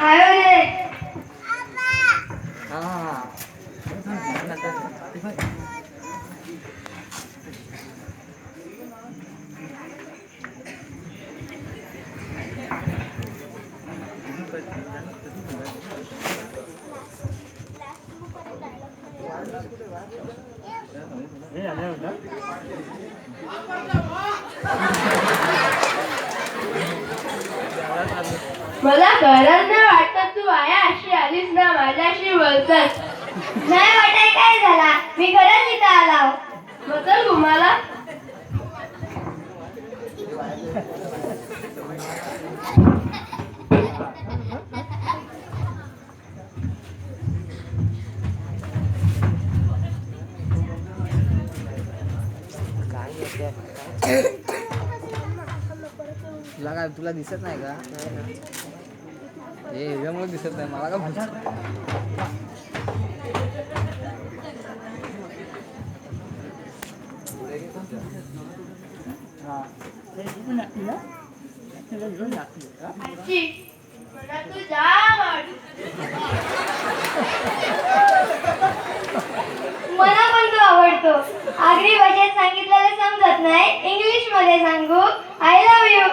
आयो रे. मला खरंच नाही वाटत तू आया अशी आलीस ना माझ्याशी बोलतस. नाही वाटाय काय झाला, मी खरंच इथं आला. मग चल घुमाला. तुला काय तुला दिसत नाही का? हे ह्याच्यामुळे दिसत नाही मला का? मला तू जाम मला पण तू आवडतो. आगरी भाषेत सांगितलेलं समजत नाही, इंग्लिश मध्ये सांगू. I love you.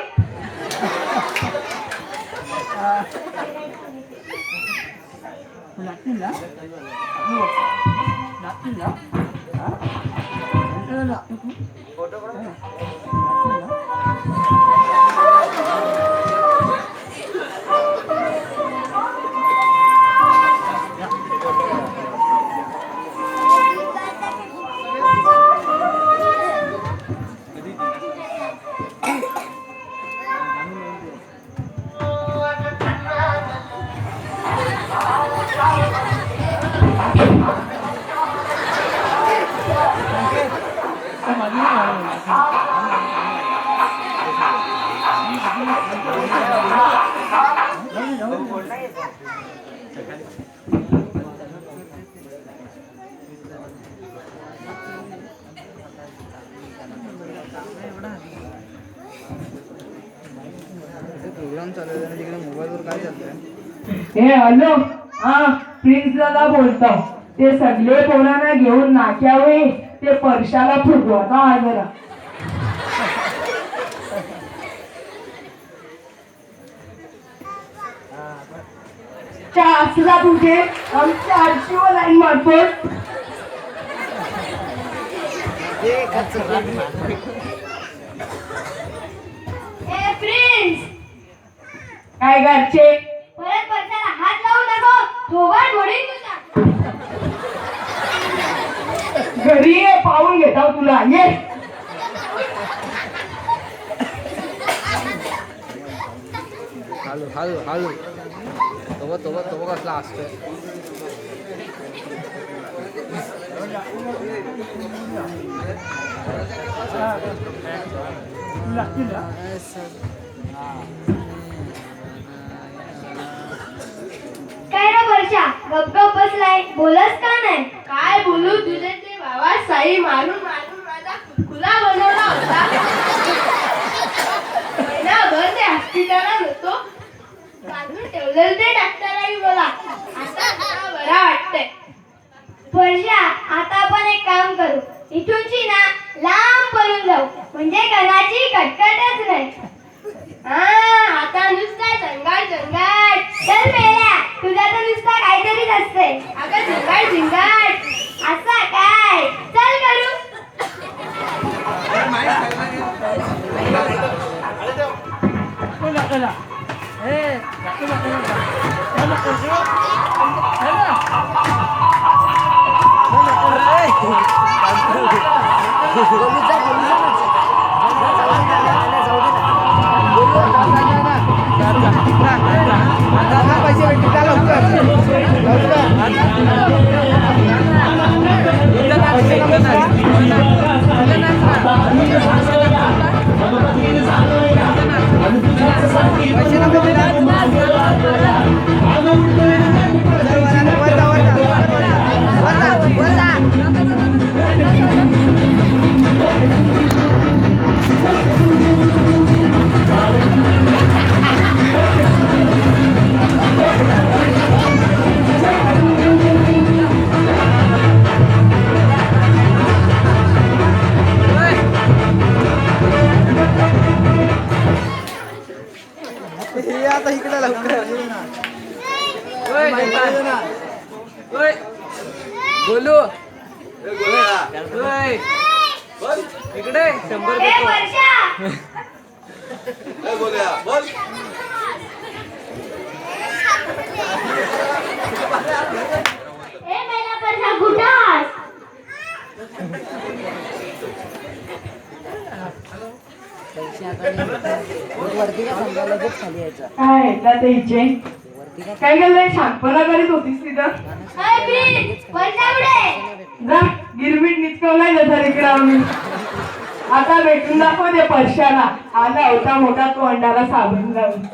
प्रोग्राम चालू आहे तिकडे मोबाईलवर काय चालतंय? हे हॅलो, हा प्रिन्स दादा बोलतो. ते सगळे पोरांना घेऊन नाक्यावे ते परशाला फुगवायचा हा जरा. असला तुझे आमच्या आरशीवर लाईन मारतो. प्रिन्स काय घरचे परत परशाला हात लावू नको. थोबाड मोडीन तुझा. घरी ये, पाहून घेता तुला. ये हळू हळू हळू. तो कसला असतोय. काय रे वर्षा, गपगप बसलाय, बोलस का नाही? काय बोलू, तुझे ते बाबा साई मारून मारून माझा खुला बनवला होता. महिनाभर ते हॉस्पिटलला होतो. बांधून ठेवलेलं ते डॉक्टरांनी बोला आता बरा वाटतंय. वर्षा, आता आपण एक काम करू. इथूनची ना लांब पळून जाऊ, म्हणजे कणाची कटकटच नाही. आता नुसता झंगाट झंगाट. चल मेल्या, तुझा तर नुसता काहीतरीच असते. अगं झंगाट झंगाट असा काय? चल करू. हे आता इकडे लवकर ओय, बोलू ओय, इकडे 100 ए देतो. वर्षा ए पहिला वर्षा कुठं आहेस? काय ऐकला ते हिचे काय केलंय शांतपणा करीत होतीस तिथं अय प्लीज वर्षा कुठे? जा गिरमीट निचकवलाय जसा इकडे आता भेटून दाखव ते परशाला आला होता मोठा तोंडाला साबण लावून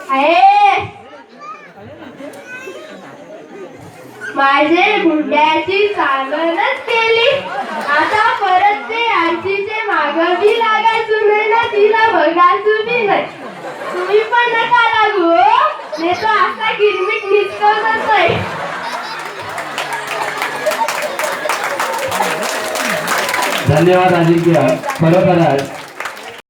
आहे माझे गुंड्याची सांगणच केली आता परत ते आजीचे मागवी लागा सुने ना तिला बघा तुम्ही नाही तुम्ही पण नका लागू नाही तर असा गिरमीट निसकवतच नाही धन्यवाद अजिंक्य खरोखरच